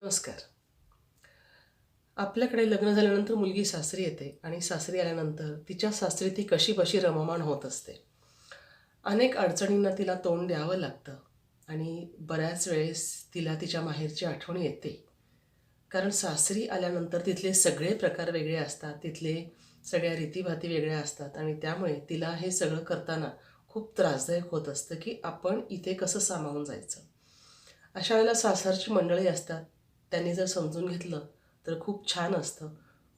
नमस्कार. आपल्याकडे लग्न झाल्यानंतर मुलगी सासरी येते आणि सासरी आल्यानंतर तिच्या सासरी ती कशीबशी रममाण होत असते. अनेक अडचणींना तिला तोंड द्यावं लागतं आणि बऱ्याच वेळेस तिला तिच्या माहेरची आठवण येते. कारण सासरी आल्यानंतर तिथले सगळे प्रकार वेगळे असतात, तिथले सगळ्या रीतीभाती वेगळ्या असतात आणि त्यामुळे तिला हे सगळं करताना खूप त्रासदायक होत असतं, की आपण इथे कसं सामावून जायचं. अशा वेळेला सासरची मंडळी असतात, त्यांनी जर समजून घेतलं तर खूप छान असतं.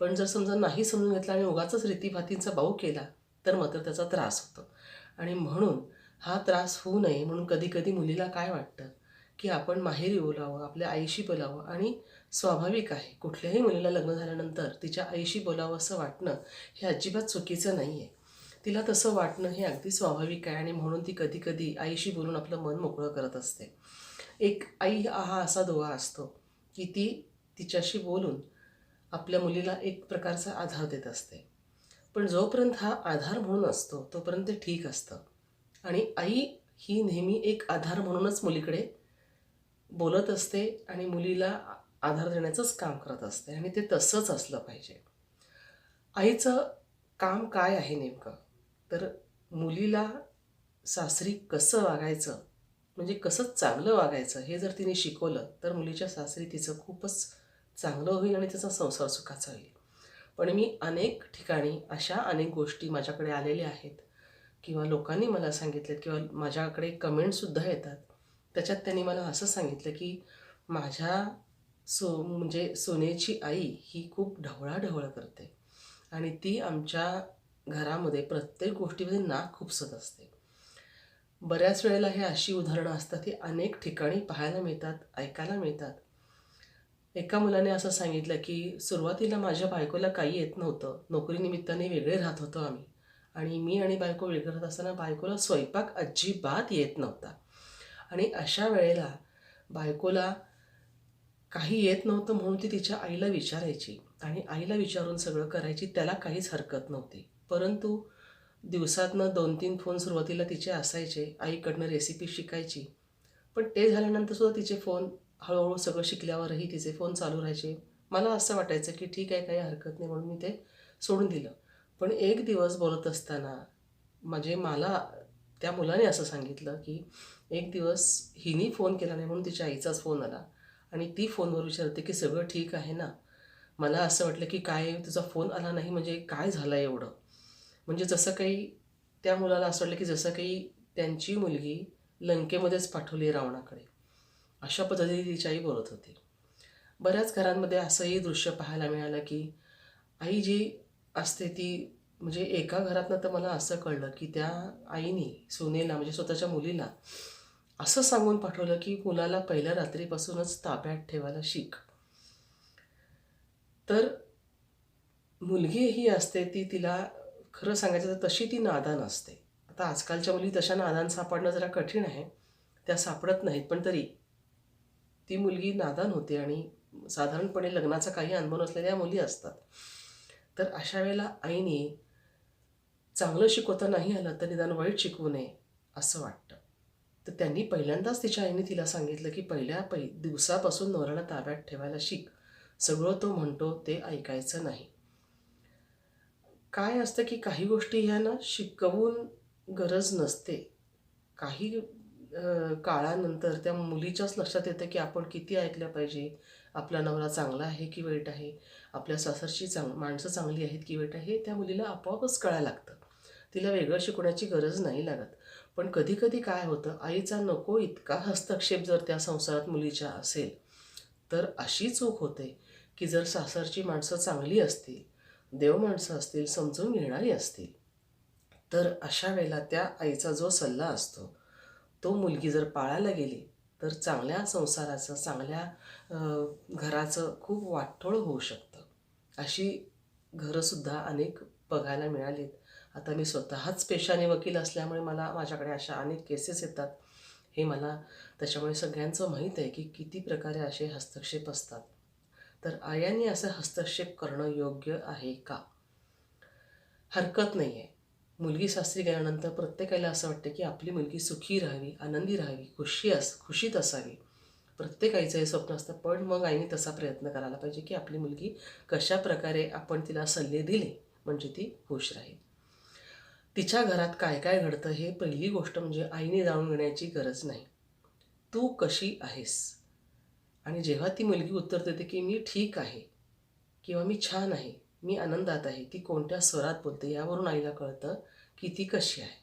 पण जर समजा नाही समजून घेतलं आणि उगाचच रीतीभातींचा बाऊ केला, तर मात्र त्याचा त्रास होतो. आणि म्हणून हा त्रास होऊ नये म्हणून कधी-कधी मुलीला काय वाटतं, की आपण माहेरी बोलावं, आपल्या आईशी बोलावं आणि स्वाभाविक आहे. कुठल्याही मुलीला लग्न झाल्यानंतर तिच्या आईशी बोलावं असं वाटणं हे अजिबात चुकीचं नाही आहे. तिला तसं वाटणं हे अगदी स्वाभाविक आहे आणि म्हणून ती कधी-कधी आईशी बोलून आपलं मन मोकळं करत असते. एक आई हा असा दुवा असतो, की ती तिच्याशी बोलून आपल्या मुलीला एक प्रकारचा आधार देत असते. पण जोपर्यंत हा आधार म्हणून असतो, तोपर्यंत ते ठीक असतं. आणि आई ही नेहमी एक आधार म्हणूनच मुलीकडे बोलत असते आणि मुलीला आधार देण्याचंच काम करत असते आणि ते तसंच असलं पाहिजे. आईचं काम काय आहे नेमकं? तर मुलीला सासरी कसं वागायचं, म्हणजे कसं चांगलं वागायचं हे जर तिने शिकवलं, तर मुलीच्या सासरी तिचं खूपच चांगलं होईल आणि तिचा संसार सुखाचा होईल. पण मी अनेक ठिकाणी अशा अनेक गोष्टी माझ्याकडे आलेल्या आहेत किंवा लोकांनी मला सांगितलेत किंवा माझ्याकडे कमेंटसुद्धा येतात. त्याच्यात त्यांनी मला असं सांगितलं, की माझ्या म्हणजे सुनेची आई ही खूप ढवळाढवळ करते आणि ती आमच्या घरामध्ये प्रत्येक गोष्टीमध्ये नाक खुपसत असते. बऱ्याच वेळेला हे अशी उदाहरणं असतात, ही अनेक ठिकाणी पाहायला मिळतात, ऐकायला मिळतात. एका मुलाने असं सांगितलं, की सुरुवातीला माझ्या बायकोला काही येत नव्हतं. नोकरीनिमित्ताने वेगळे राहत होतो आम्ही आणि मी आणि बायको वेगळे राहत असताना बायकोला स्वयंपाक अजिबात येत नव्हता आणि अशा वेळेला बायकोला काही येत नव्हतं म्हणून ती तिच्या आईला विचारायची आणि आईला विचारून सगळं करायची. त्याला काहीच हरकत नव्हती. परंतु दिवसातनं 2-3 फोन सुरुवातीला तिचे असायचे. आईकडनं रेसिपी शिकायची. पण ते झाल्यानंतर सुद्धा तिचे फोन हळूहळू सगळं शिकल्यावरही तिचे फोन चालू राहायचे. मला असं वाटायचं की ठीक आहे, काही हरकत नाही म्हणून मी ते सोडून दिलं. पण एक दिवस बोलत असताना म्हणजे मला त्या मुलाने असं सांगितलं, की एक दिवस हिने फोन केला नाही म्हणून तिच्या आईचाच फोन आला आणि ती फोनवर विचारते, की "सगळं ठीक आहे ना?" मला असं वाटलं, की काय तुझा फोन आला नाही म्हणजे काय झालं एवढं? म्हणजे जसं काही त्या मुलाला असं वाटलं, की जसं काही त्यांची मुलगी लंकेमध्येच पाठवली आहे रावणाकडे. अशा पद्धतीने तिची आई बोलत होती. बऱ्याच घरांमध्ये असंही दृश्य पाहायला मिळालं, की आई जी असते ती म्हणजे एका घरातनं तर मला असं कळलं, की त्या आईनी सुनेला म्हणजे स्वतःच्या मुलीला असं सांगून पाठवलं, की मुलाला पहिल्या रात्रीपासूनच ताब्यात ठेवायला शिक. तर मुलगी ही असते ती तिला खरं सांगायचं तर तशी ती नादान असते. आता आजकालच्या मुली तशा नादान सापडणं जरा कठीण आहे. त्या सापडत नाहीत. पण तरी ती मुलगी नादान होते आणि साधारणपणे लग्नाचा काही अनुभव नसलेल्या मुली असतात. तर अशा वेळेला आईने चांगलं शिकवता नाही आलं तर निदान वाईट शिकवू नये असं वाटतं. तर त्यांनी पहिल्यांदाच तिच्या आईने तिला सांगितलं, की पहिल्या दिवसापासून नवऱ्याला ताब्यात ठेवायला शिक. सगळं तो म्हणतो ते ऐकायचं नाही. काय असतं, की काही गोष्टी ह्या ना शिकवून गरज नसते. काही काळानंतर त्या मुलीच्याच लक्षात येतं, की आपण किती ऐकलं पाहिजे. आपला नवरा चांगला आहे की वाईट आहे. आपल्या सासरची माणसं चांगली आहेत की वाईट आहे, हे त्या मुलीला आपोआपच कळायला लागतं. तिला वेगळं शिकवण्याची गरज नाही लागत. पण कधी-कधी काय होतं, आईचा नको इतका हस्तक्षेप जर त्या संसारात मुलीच्या असेल, तर अशी चूक होते, की जर सासरची माणसं चांगली असतील, देव माणसं असतील, समजून घेणारी असतील, तर अशा वेळेला त्या आईचा जो सल्ला असतो, तो मुलगी जर पाळायला गेली, तर चांगल्या संसाराचं, चांगल्या अ, घराचं खूप वाटोळं होऊ शकतं. अशी घरंसुद्धा अनेक बघायला मिळालीत. आता मी स्वतःच पेशाने वकील असल्यामुळे मला माझ्याकडे अशा अनेक केसेस येतात. हे मला त्याच्यामुळे सगळ्यांचं माहीत आहे, की किती प्रकारे असे हस्तक्षेप असतात. तर आयांनी असं हस्तक्षेप करणं योग्य आहे का? हरकत नाही आहे. मुलगी सासरी गेल्यानंतर प्रत्येकाला असं वाटतं, की आपली मुलगी सुखी राहावी, आनंदी राहावी, खुशीत असावी. प्रत्येक आईचं हे स्वप्न असतं. पण मग आईने तसा प्रयत्न करायला पाहिजे की आपली मुलगी कशा प्रकारे आपण तिला सल्ले दिले म्हणजे ती खुश राहील. तिच्या घरात काय काय घडतं हे पहिली गोष्ट म्हणजे आईने जाणून घेण्याची गरज नाही. तू कशी आहेस? आणि जेव्हा ती मुलगी उत्तर देते की मी ठीक आहे किंवा मी छान आहे, मी आनंदात आहे, ती कोणत्या स्वरात बोलते यावरून आईला कळतं की ती कशी आहे.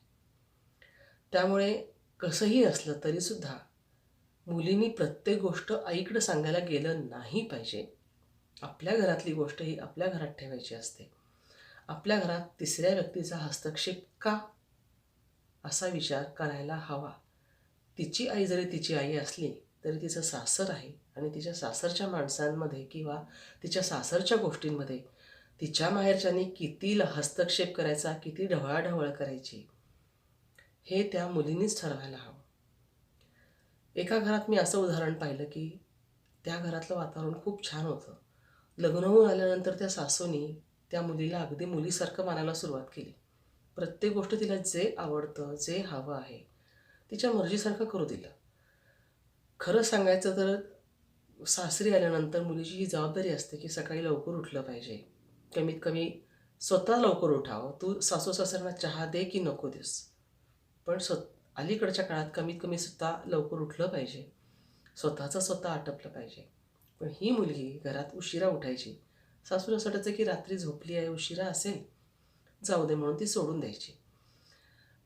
त्यामुळे कसंही असलं तरीसुद्धा मुलींनी प्रत्येक गोष्ट आईकडे सांगायला गेलं नाही पाहिजे. आपल्या घरातली गोष्ट ही आपल्या घरात ठेवायची असते. आपल्या घरात तिसऱ्या व्यक्तीचा हस्तक्षेप का असा विचार करायला हवा. तिची आई जरी तिची आई असली तरी तिचं सासर आहे आणि तिच्या सासरच्या माणसांमध्ये किंवा तिच्या सासरच्या गोष्टींमध्ये तिच्या माहेरच्यांनी किती हस्तक्षेप करायचा, किती ढवळाढवळ करायची हे त्या मुलींनीच ठरवायला हवं. एका घरात मी असं उदाहरण पाहिलं की त्या घरातलं वातावरण खूप छान होतं. लग्न होऊन आल्यानंतर त्या सासूनी त्या मुलीला अगदी मुलीसारखं मानायला सुरुवात केली. प्रत्येक गोष्ट तिला जे आवडतं, जे हवं आहे, तिच्या मर्जीसारखं करू दिलं. खरं सांगायचं तर सासरी आल्यानंतर मुलीची ही जबाबदारी असते की सकाळी लवकर उठलं पाहिजे. कमीत कमी स्वतः लवकर उठावं. तू सासू-सासऱ्यांना चहा दे की नको देस. पण अलीकडच्या काळात कमीत कमी स्वतः लवकर उठलं पाहिजे. स्वतःचं स्वतः आटपलं पाहिजे. पण ही मुलगी घरात उशिरा उठायची. सासूला असं वाटायचं की रात्री झोपली आहे, उशिरा असेल, जाऊ दे म्हणून ती सोडून द्यायची.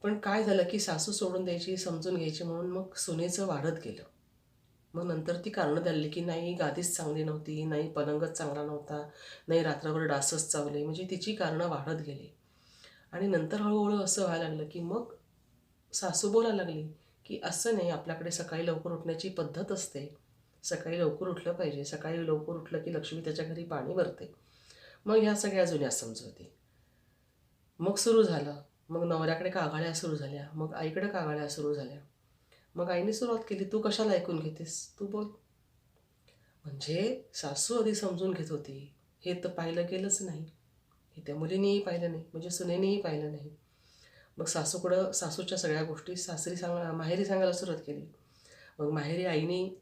पण काय झालं की सासू सोडून द्यायची, समजून घ्यायची म्हणून मग सुनेचं वाढत गेलं. मग नंतर ती कारणं द्यायला की नाही गादीच चांगली नव्हती, नाही पलंगच चांगला नव्हता, नाही रात्रभर डासच चावले, म्हणजे तिची कारणं वाढत गेली. आणि नंतर हळूहळू असं व्हायला लागलं की मग सासू बोलायला लागली की असं नाही, आपल्याकडे सकाळी लवकर उठण्याची पद्धत असते. सकाळी लवकर उठलं पाहिजे. सकाळी लवकर उठलं की लक्ष्मी त्याच्या घरी पाणी भरते. मग ह्या सगळ्या जुन्या समजुती. मग सुरू झालं. मग नवऱ्याकडे कागाळ्या सुरू झाल्या. मग आईकडे कागाळ्या सुरू झाल्या. मग आईने सुरुवात केली, तू कशाला ऐकून घेतेस? तू बोल. म्हणजे सासू आधी समजून घेत होती हे तर पाहिलं गेलंच नाही. हे त्या मुलीनेही पाहिलं नाही, म्हणजे सुनेनेही पाहिलं नाही. मग सासूकडं सासूच्या सगळ्या गोष्टी माहेरी सांगायला सुरुवात केली. मग माहेरी आईने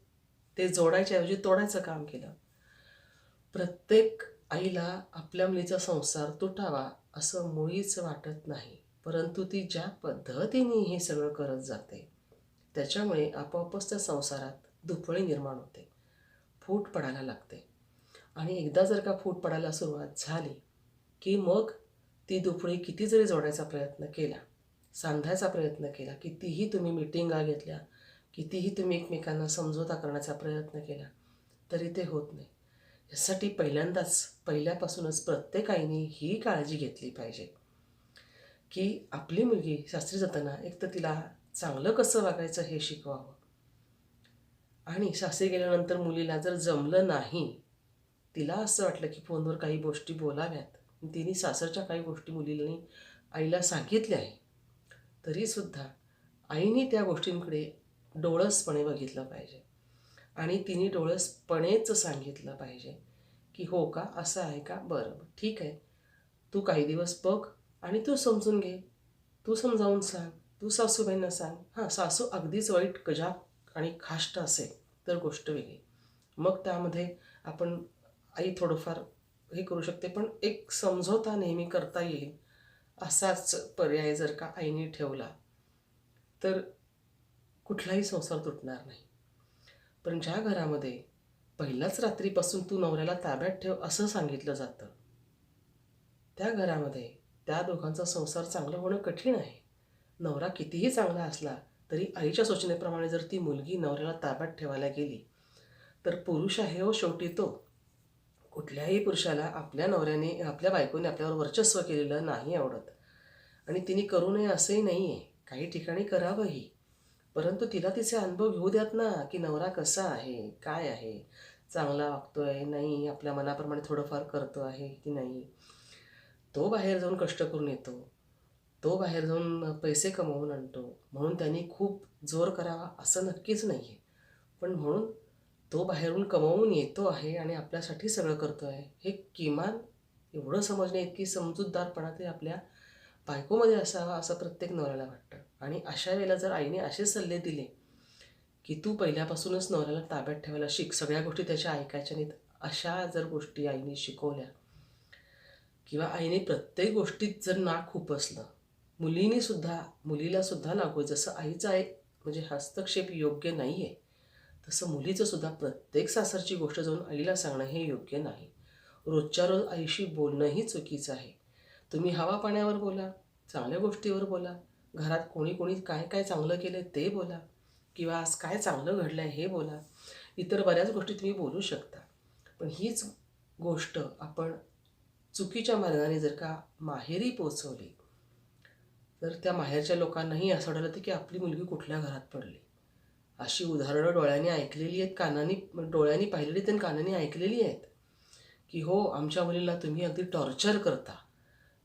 ते जोडायच्या ऐवजी तोडायचं काम केलं. प्रत्येक आईला आपल्या मुलीचा संसार तुटावा असं मुळीच वाटत नाही. परंतु ती ज्या पद्धतीने हे सगळं करत जाते त्याच्यामुळे आपोआपच त्या संसारात दुफळी निर्माण होते, फूट पडायला लागते. आणि एकदा जर का फूट पडायला सुरुवात झाली की मग ती दुफळी किती जरी जोडायचा प्रयत्न केला, सांधायचा प्रयत्न केला, कितीही तुम्ही मिटिंगा घेतल्या, कितीही तुम्ही एकमेकांना समझोता करण्याचा प्रयत्न केला तरी ते होत नाही. यासाठी पहिल्यापासूनच प्रत्येक आईने ही काळजी घेतली पाहिजे की आपली मुलगी सासरी जाताना एक तर तिला चांगलं कसं वागायचं हे शिकवावं. आणि सासरी गेल्यानंतर मुलीला जर जमलं नाही, तिला असं वाटलं की फोनवर काही गोष्टी बोलाव्यात, तिने सासरच्या काही गोष्टी मुलीला आईला सांगितल्या आहे, तरीसुद्धा आईने त्या गोष्टींकडे डोळसपणे बघितलं पाहिजे. आणि तिने डोळसपणेच सांगितलं पाहिजे की हो का, असं आहे का, बरं ठीक आहे, तू काही दिवस बघ आणि तू समजून घे, तू समजावून सांग, तू सासूबाईंना सांग. हां, सासू अगदीच वाईट कजाक आणि खाष्ट असेल तर गोष्ट वेगळी. मग त्यामध्ये आपण आई थोडंफार हे करू शकते, पण एक समझोता नेहमी करता येईल असाच पर्याय जर का आईने ठेवला तर कुठलाही संसार तुटणार नाही. पण ज्या घरामध्ये पहिल्याच रात्रीपासून तू नवऱ्याला ताब्यात ठेव असं सांगितलं जातं, त्या घरामध्ये त्या दोघांचा संसार चांगलं होणं कठीण आहे. नवरा कितीही चांगला असला तरी आईच्या सूचनेप्रमाणे जर ती मुलगी नवऱ्याला ताब्यात ठेवायला गेली तर पुरुष आहे हो शेवटी तो. कुठल्याही पुरुषाला आपल्या नवऱ्याने, आपल्या बायकोने आपल्यावर वर्चस्व केलेलं नाही आवडत. आणि तिने करू नये असंही नाही आहे, काही ठिकाणी करावंही. परंतु तिला तिचे अनुभव घेऊ द्यात ना की नवरा कसा आहे, काय आहे, चांगला वागतोय नाही, आपल्या मनाप्रमाणे थोडंफार करतो आहे की नाही. तो बाहेर जाऊन कष्ट करून येतो, तो बाहेर जाऊन पैसे कमवून आणतो म्हणून त्यांनी खूप जोर करावा असं नक्कीच नाही आहे. पण म्हणून तो बाहेरून कमवून येतो आहे आणि आपल्यासाठी सगळं करतो आहे हे किमान एवढं समजणे इतकी समजूतदारपणा ते आपल्या बायकोमध्ये असावा असं प्रत्येक नवऱ्याला वाटतं. आणि अशा वेळेला जर आईने असे सल्ले दिले की तू पहिल्यापासूनच नवऱ्याला ताब्यात ठेवायला शिक, सगळ्या गोष्टी त्याच्या ऐकायच्या नाहीत. अशा जर गोष्टी आईने शिकवल्या किंवा आईने प्रत्येक गोष्टीत जर नाक खुपसलं, मुलीला सुद्धा लागू आहे. जसं आईचं आहे म्हणजे हस्तक्षेप योग्य नाही आहे, तसं मुलीचं सुद्धा प्रत्येक सासरची गोष्ट जाऊन आईला सांगणं हे योग्य नाही. रोजच्या रोज आईशी बोलणंही चुकीचं आहे. तुम्ही हवा पाण्यावर बोला, चांगल्या गोष्टीवर बोला, घरात कोणी कोणी काय काय चांगलं केलं ते बोला किंवा आज काय चांगलं घडलं आहे हे बोला. इतर बऱ्याच गोष्टी तुम्ही बोलू शकता. पण हीच गोष्ट आपण चुकीच्या मार्गाने जर का माहेरी पोचवली, तर त्या माहेरच्या लोकांनाही असं वाटलं की आपली मुलगी कुठल्या घरात पडली. अशी उदाहरणं डोळ्यांनी ऐकलेली आहेत, डोळ्यांनी पाहिलेली आणि कानांनी ऐकलेली आहेत की हो, आमच्या मुलीला तुम्ही अगदी टॉर्चर करता.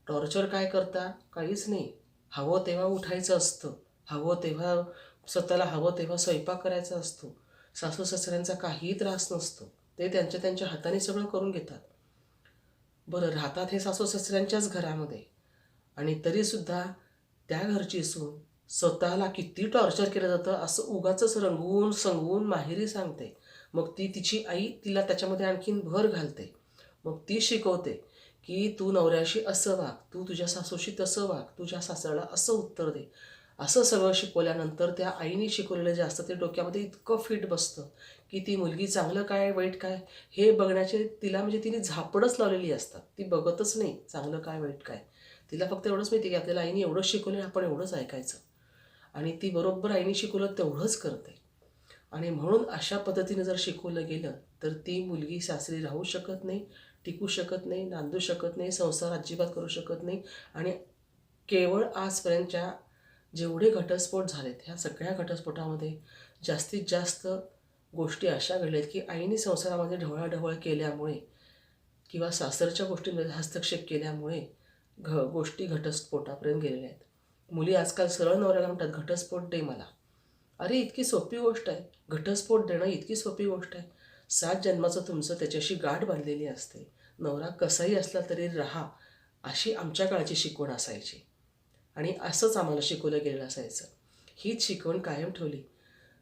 टॉर्चर काय करता? काहीच नाही. हवं तेव्हा उठायचं असतं, हवं तेव्हा स्वतःला हवं तेव्हा स्वयंपाक करायचा असतो. सासू सासऱ्यांचा काहीही त्रास नसतो, ते त्यांच्या त्यांच्या हाताने सगळं करून घेतात. बरं, राहतात हे सासू सासऱ्यांच्याच घरामध्ये आणि तरीसुद्धा त्या घरची सून स्वतःला किती टॉर्चर केलं जातं असं उगाचच रंगवून संगवून माहेरी सांगते. मग ती तिची आई तिला त्याच्यामध्ये आणखीन भर घालते. मग ती शिकवते की तू नवऱ्याशी असं वाग, तू तुझ्या सासूशी तसं वाग, तुझ्या सासऱ्याला असं उत्तर दे. असं सगळं शिकवल्यानंतर त्या आईने शिकवलेलं जे असतं ते डोक्यामध्ये इतकं फिट बसतं की ती मुलगी चांगलं काय वाईट काय हे बघण्याचे तिला म्हणजे तिने झापडच लावलेली असतात. ती बघतच नाही चांगलं काय वाईट काय. तिला फक्त एवढंच माहिती की आपल्याला आईने एवढं शिकवलं, आपण एवढंच ऐकायचं आणि ती बरोबर आईने शिकवलं तेवढंच करते. आणि म्हणून अशा पद्धतीने जर शिकवलं गेलं तर ती मुलगी सासरी राहू शकत नाही, टिकू शकत नाही, नांदू शकत नाही, संसार अजिबात करू शकत नाही. आणि केवळ आजपर्यंतच्या जेवढे घटस्फोट झालेत ह्या सगळ्या घटस्फोटामध्ये जास्तीत जास्त गोष्टी अशा घडल्यात की आईने संसारामध्ये ढवळाढवळ केल्यामुळे किंवा सासरच्या गोष्टींमध्ये हस्तक्षेप केल्यामुळे गोष्टी घटस्फोटापर्यंत गेलेल्या आहेत. मुली आजकाल सरळ नवऱ्याला म्हणतात, घटस्फोट दे मला. अरे, इतकी सोपी गोष्ट आहे. घटस्फोट देणं इतकी सोपी गोष्ट आहे. 7 जन्माचं तुमचं त्याच्याशी गाठ बांधलेली असते. नवरा कसाही असला तरी राहा, अशी आमच्या काळची शिकवण असायची आणि असंच आम्हाला शिकवलं गेलेलं असायचं. हीच शिकवण कायम ठेवली.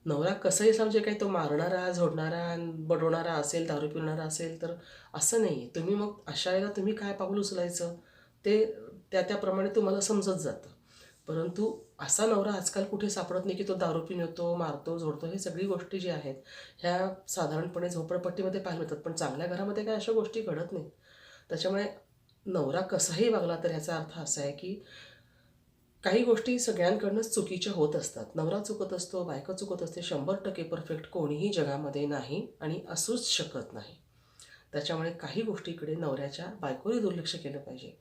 नवरा कसाही असला म्हणजे काही तो मारणारा, झोडणारा, बडवणारा असेल, दारू पिणारा असेल तर असं नाही आहे. तुम्ही मग अशा वेळेला तुम्ही काय पाऊल उचलायचं ते त्याप्रमाणे तुम्हाला समजत जातं. परंतु असा नवरा आजकाल कुठे सापडत नाही की तो दारू पिऊन येतो, मारतो, झोडतो. हे सगळी गोष्टी जी आहेत ह्या साधारणपणे झोपडपट्टीमध्ये पाहायला मिळतात. पण चांगल्या घरामध्ये काय अशा गोष्टी घडत नाहीत. त्याच्यामुळे नवरा कसाही वागला तर ह्याचा अर्थ असा आहे की काही गोष्टी सगळ्यांकडूनच चुकीच्या होत असतात. नवरा चुकत असतो, बायको चुकत असते. 100% परफेक्ट कोणीही जगामध्ये नाही आणि असूच शकत नाही. त्याच्यामुळे काही गोष्टीकडे नवऱ्याच्या बायकोने दुर्लक्ष केलं पाहिजे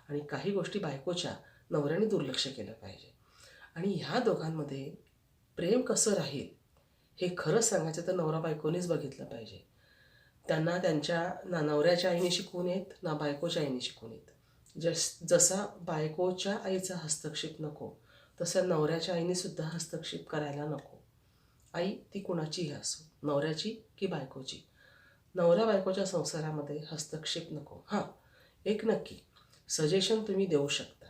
आणि काही गोष्टी बायकोच्या नवऱ्याने दुर्लक्ष केलं पाहिजे. आणि ह्या दोघांमध्ये प्रेम कसं राहील हे खरं सांगायचं तर नवरा बायकोनीच बघितलं पाहिजे. त्यांना त्यांच्या ना नवऱ्याच्या आईने शिकवून येत ना बायकोच्या आईने शिकवून येत. जसा बायकोच्या आईचा हस्तक्षेप नको तसा नवऱ्याच्या आईने सुद्धा हस्तक्षेप करायला नको. आई ती कुणाचीही असो, नवऱ्याची की बायकोची. नवरा बायकोच्या संसारामध्ये हस्तक्षेप नको. हां, एक नक्की सजेशन तुम्ही देऊ शकता,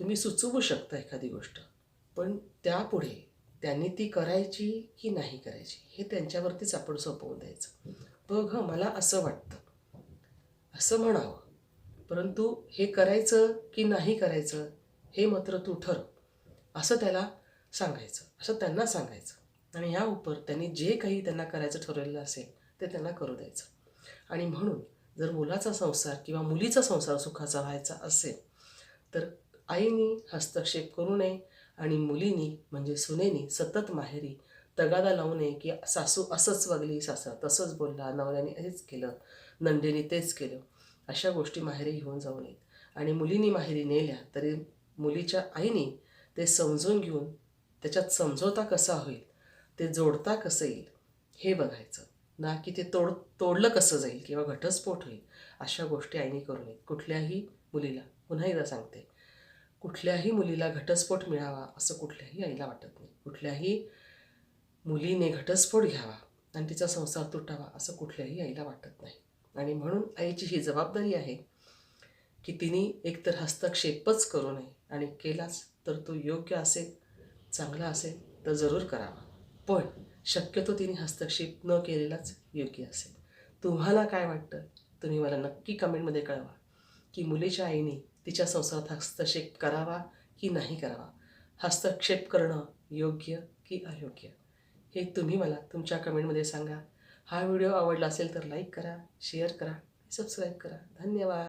तुम्ही सुचवू शकता एखादी गोष्ट, पण त्यापुढे त्यांनी ती करायची की नाही करायची हे त्यांच्यावरतीच आपण सोपवून द्यायचं. बघ मला असं वाटतं, असं म्हणावं, परंतु हे करायचं की नाही करायचं हे मात्र तू ठरव, असं त्याला सांगायचं, असं त्यांना सांगायचं. आणि ह्या उपर त्यांनी जे काही त्यांना करायचं ठरवलेलं असेल ते त्यांना करू द्यायचं. आणि म्हणून जर मुलाचा संसार किंवा मुलीचा संसार सुखाचा व्हायचा असेल तर आईनी हस्तक्षेप करू नये आणि मुलीनी म्हणजे सुनेनी सतत माहेरी तगादा लावू नये की सासू असंच वागली, सासरा तसंच बोलला, नवऱ्याने हेच केलं, नंदेने तेच केलं. अशा गोष्टी माहेरी घेऊन जाऊ नयेत. आणि मुलींनी माहेरी नेल्या तरी मुलीच्या आईने ते समजून घेऊन त्याच्यात समझोता कसा होईल, ते जोडता कसं येईल हे बघायचं, ना की ते तोडलं कसं जाईल किंवा घटस्फोट होईल. अशा गोष्टी आईने करू नयेत. कुठल्याही मुलीला, पुन्हा एकदा सांगते, कुठल्याही मुलीला घटस्फोट मिळावा असं कुठल्याही आईला वाटत नाही. कुठल्याही मुलीने घटस्फोट घ्यावा आणि तिचा संसार तुटावा असं कुठल्याही आईला वाटत नाही. आणि म्हणून आईची ही जबाबदारी आहे की तिने एकतर हस्तक्षेपच करू नये आणि केलाच तर तो योग्य असेल, चांगला असेल तर जरूर करावा. पण शक्यतो तिने हस्तक्षेप न केलेलाच योग्य असेल. तुम्हाला काय वाटतं? तुम्ही मला नक्की कमेंटमध्ये कळवा की मुलीच्या आईने तिच्या संसारात हस्तक्षेप करावा की नाही करावा? हस्तक्षेप करणं योग्य की अयोग्य? हे तुम्ही मला तुमच्या कमेंटमध्ये सांगा. हा व्हिडिओ आवडला असेल तर लाईक करा, शेअर करा, सबस्क्राईब करा. धन्यवाद.